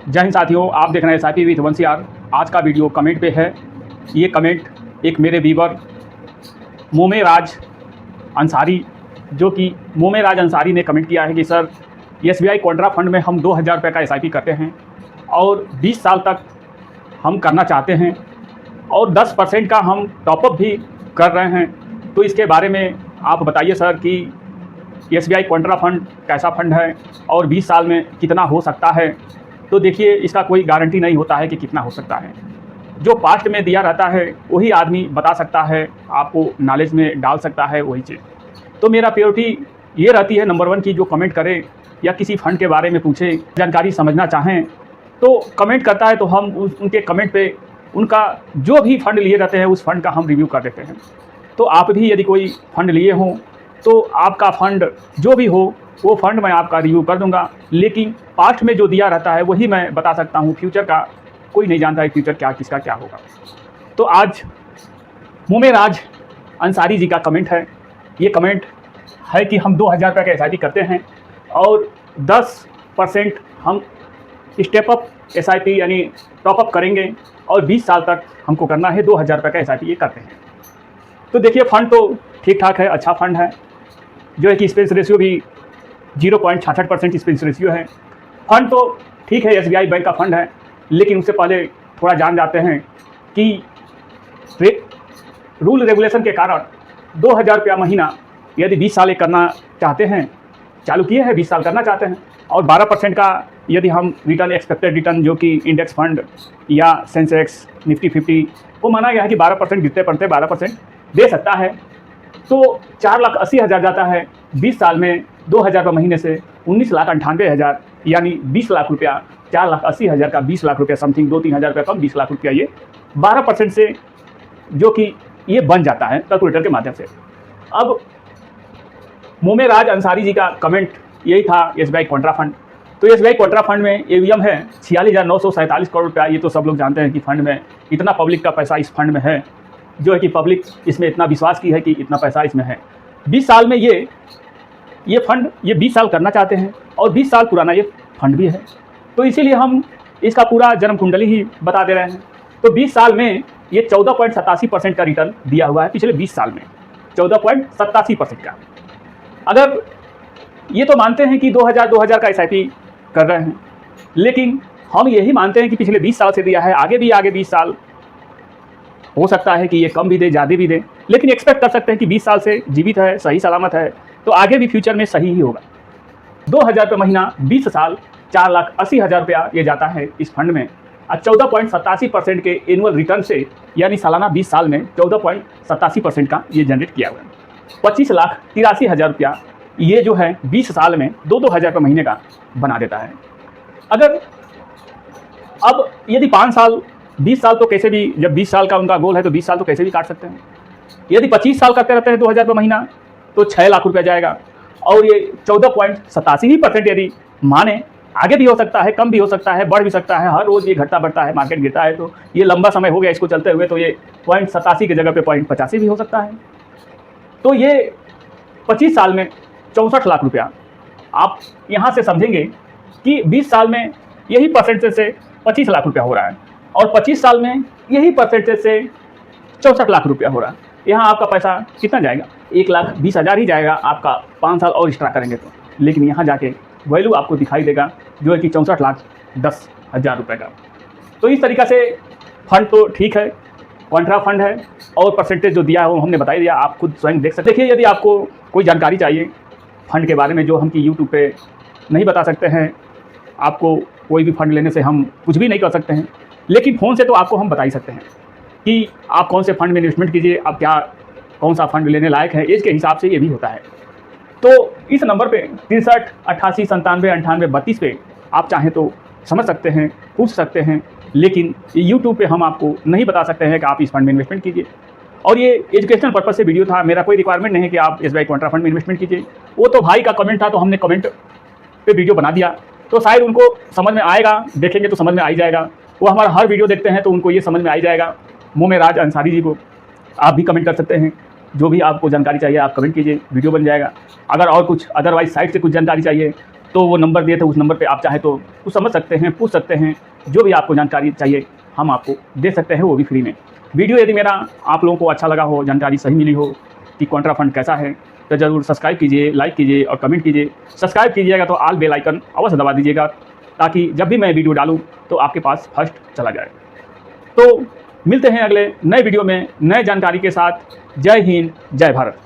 जय हिंद साथियों, आप देख रहे हैं SIP विथ वंशियार। आज का वीडियो कमेंट पे है। ये कमेंट एक मेरे व्यूवर मोमेराज अंसारी, जो कि मोमेराज अंसारी ने कमेंट किया है कि सर SBI कॉन्ट्रा फंड में हम 2000 रुपये का SIP करते हैं और 20 साल तक हम करना चाहते हैं और 10% का हम टॉपअप भी कर रहे हैं। तो इसके बारे में आप बताइए सर कि SBI कॉन्ट्रा फंड कैसा फंड है और 20 साल में कितना हो सकता है। तो देखिए, इसका कोई गारंटी नहीं होता है कि कितना हो सकता है। जो पास्ट में दिया रहता है वही आदमी बता सकता है, आपको नॉलेज में डाल सकता है वही चीज़। तो मेरा प्रायोरिटी ये रहती है नंबर 1 की जो कमेंट करे या किसी फंड के बारे में पूछे, जानकारी समझना चाहें तो कमेंट करता है तो हम उनके कमेंट पे उनका जो भी फंड लिए रहते हैं उस फंड का हम रिव्यू कर देते हैं। तो आप भी यदि कोई फंड लिए हों तो आपका फ़ंड जो भी हो वो फंड मैं आपका रिव्यू कर दूंगा, लेकिन पास्ट में जो दिया रहता है वही मैं बता सकता हूँ। फ्यूचर का कोई नहीं जानता है, फ्यूचर क्या किसका क्या होगा। तो आज मोमेराज अंसारी जी का कमेंट है। ये कमेंट है कि हम 2000 रुपये का SIP करते हैं और 10% हम स्टेप अप SIP यानी टॉपअप करेंगे और 20 साल तक हमको करना है। 2000 रुपये का SIP ये करते हैं। तो देखिए, फ़ंड तो ठीक ठाक है, अच्छा फ़ंड है, जो है कि एक्सपेंस रेशियो भी 0.66% एक्सपेंस रेशियो है। फ़ंड तो ठीक है, SBI बैंक का फ़ंड है, लेकिन उससे पहले थोड़ा जान जाते हैं कि रूल रेगुलेशन के कारण 2000 रुपया महीना यदि 20 साल करना चाहते हैं, चालू किए हैं 20 साल करना चाहते हैं, और 12% का यदि हम रिटर्न एक्सपेक्टेड रिटर्न जो कि इंडेक्स फंड या सेंसेक्स निफ्टी 50 को माना गया है कि 12% गिरते पड़ते 12% दे सकता है, तो 4,80,000 जाता है 20 साल में। 2000 रुपये महीने से 19,98,000 यानी 20 लाख रुपया। 4,80,000 का 20 लाख रुपया, समथिंग 2-3 हज़ार रुपये कम 20 लाख रुपया, ये 12% से जो कि ये बन जाता है कैलकुलेटर के माध्यम से। अब मोमेराज अंसारी जी का कमेंट यही था SBI कॉन्ट्रा फंड। तो SBI कॉन्ट्रा फंड में AUM है 46,947 करोड़ रुपया। ये तो सब लोग जानते हैं कि फंड में इतना पब्लिक का पैसा इस फंड में है, जो है कि पब्लिक इसमें इतना विश्वास की है कि इतना पैसा इसमें है। 20 साल में ये फंड ये 20 साल करना चाहते हैं और 20 साल पुराना ये फंड भी है, तो इसीलिए हम इसका पूरा जन्म कुंडली ही बता दे रहे हैं। तो 20 साल में ये 14.87% का रिटर्न दिया हुआ है पिछले 20 साल में, 14.87% का। अगर ये तो मानते हैं कि 2000 का SIP कर रहे हैं, लेकिन हम यही मानते हैं कि पिछले 20 साल से दिया है, आगे 20 साल हो सकता है कि ये कम भी दे, ज़्यादा भी दे, लेकिन एक्सपेक्ट कर सकते हैं कि 20 साल से जीवित है, सही सलामत है, तो आगे भी फ्यूचर में सही ही होगा। 2000 रुपये महीना 20 साल, 4,80,000 रुपया ये जाता है इस फंड में। और 14.87% के एनुअल रिटर्न से यानी सालाना 20 साल में 14.87% का ये जनरेट किया हुआ है। 25,83,000 रुपया ये जो है 20 साल में 2-2 हज़ार रुपये महीने का बना देता है। अगर अब यदि 5 साल 20 साल तो कैसे भी, जब 20 साल का उनका गोल है तो 20 साल तो कैसे भी काट सकते हैं। यदि 25 साल करते रहते हैं 2000 रुपये महीना तो 6 लाख रुपया जाएगा, और ये 14.87% यदि माने, आगे भी हो सकता है, कम भी हो सकता है, बढ़ भी सकता है, हर रोज़ ये घटता बढ़ता है, मार्केट गिरता है, तो ये लंबा समय हो गया इसको चलते हुए, तो ये 0.87 की जगह पे 0.85 भी हो सकता है। तो ये 25 साल में 64 लाख रुपया आप यहाँ से समझेंगे कि 20 साल में यही परसेंटेज से 25 लाख रुपया हो रहा है और 25 साल में यही परसेंटेज से 64 लाख रुपया हो रहा है। यहाँ आपका पैसा कितना जाएगा? 1,20,000 ही जाएगा आपका, 5 साल और एक्स्ट्रा करेंगे तो। लेकिन यहाँ जाके वैल्यू आपको दिखाई देगा जो है कि 64,10,000 रुपये का। तो इस तरीक़ा से फंड तो ठीक है, कॉन्ट्रा फंड है, और परसेंटेज जो दिया है वो हमने बता दिया, आप खुद स्वयं देख सकते हैं। देखिए, यदि आपको कोई जानकारी चाहिए फंड के बारे में जो हम कि यूट्यूब पे नहीं बता सकते हैं, आपको कोई भी फंड लेने से हम कुछ भी नहीं कर सकते हैं, लेकिन फ़ोन से तो आपको हम बता ही सकते हैं कि आप कौन से फंड में इन्वेस्टमेंट कीजिए, आप क्या कौन सा फंड लेने लायक है, एज के हिसाब से ये भी होता है। तो इस नंबर पे 63 88 97 98 32 पे आप चाहें तो समझ सकते हैं, पूछ सकते हैं, लेकिन यूट्यूब पे हम आपको नहीं बता सकते हैं कि आप इस फंड में इन्वेस्टमेंट कीजिए। और ये एजुकेशनल पर्पज़ से वीडियो था, मेरा कोई रिक्वायरमेंट नहीं है कि आप SBI कॉन्ट्रा फंड में इन्वेस्टमेंट कीजिए। वो तो भाई का कमेंट था तो हमने कमेंट पे वीडियो बना दिया, तो शायद उनको समझ में आएगा, देखेंगे तो समझ में आ ही जाएगा। वो हमारा हर वीडियो देखते हैं तो उनको ये समझ में आ ही जाएगा। मोमेराज अंसारी जी को आप भी कमेंट कर सकते हैं, जो भी आपको जानकारी चाहिए आप कमेंट कीजिए, वीडियो बन जाएगा। अगर और कुछ अदरवाइज साइट से कुछ जानकारी चाहिए तो वो नंबर दिए थे, उस नंबर पे आप चाहे तो कुछ समझ सकते हैं, पूछ सकते हैं, जो भी आपको जानकारी चाहिए हम आपको दे सकते हैं, वो भी फ्री में। वीडियो यदि मेरा आप लोगों को अच्छा लगा हो, जानकारी सही मिली हो कि कॉन्ट्रा फंड कैसा है, तो ज़रूर सब्सक्राइब कीजिए, लाइक कीजिए और कमेंट कीजिए। सब्सक्राइब कीजिएगा तो ऑल बेल आइकन अवश्य दबा दीजिएगा, ताकि जब भी मैं वीडियो डालूँ तो आपके पास फर्स्ट चला जाए। तो मिलते हैं अगले नए वीडियो में नए जानकारी के साथ। जय हिंद, जय भारत।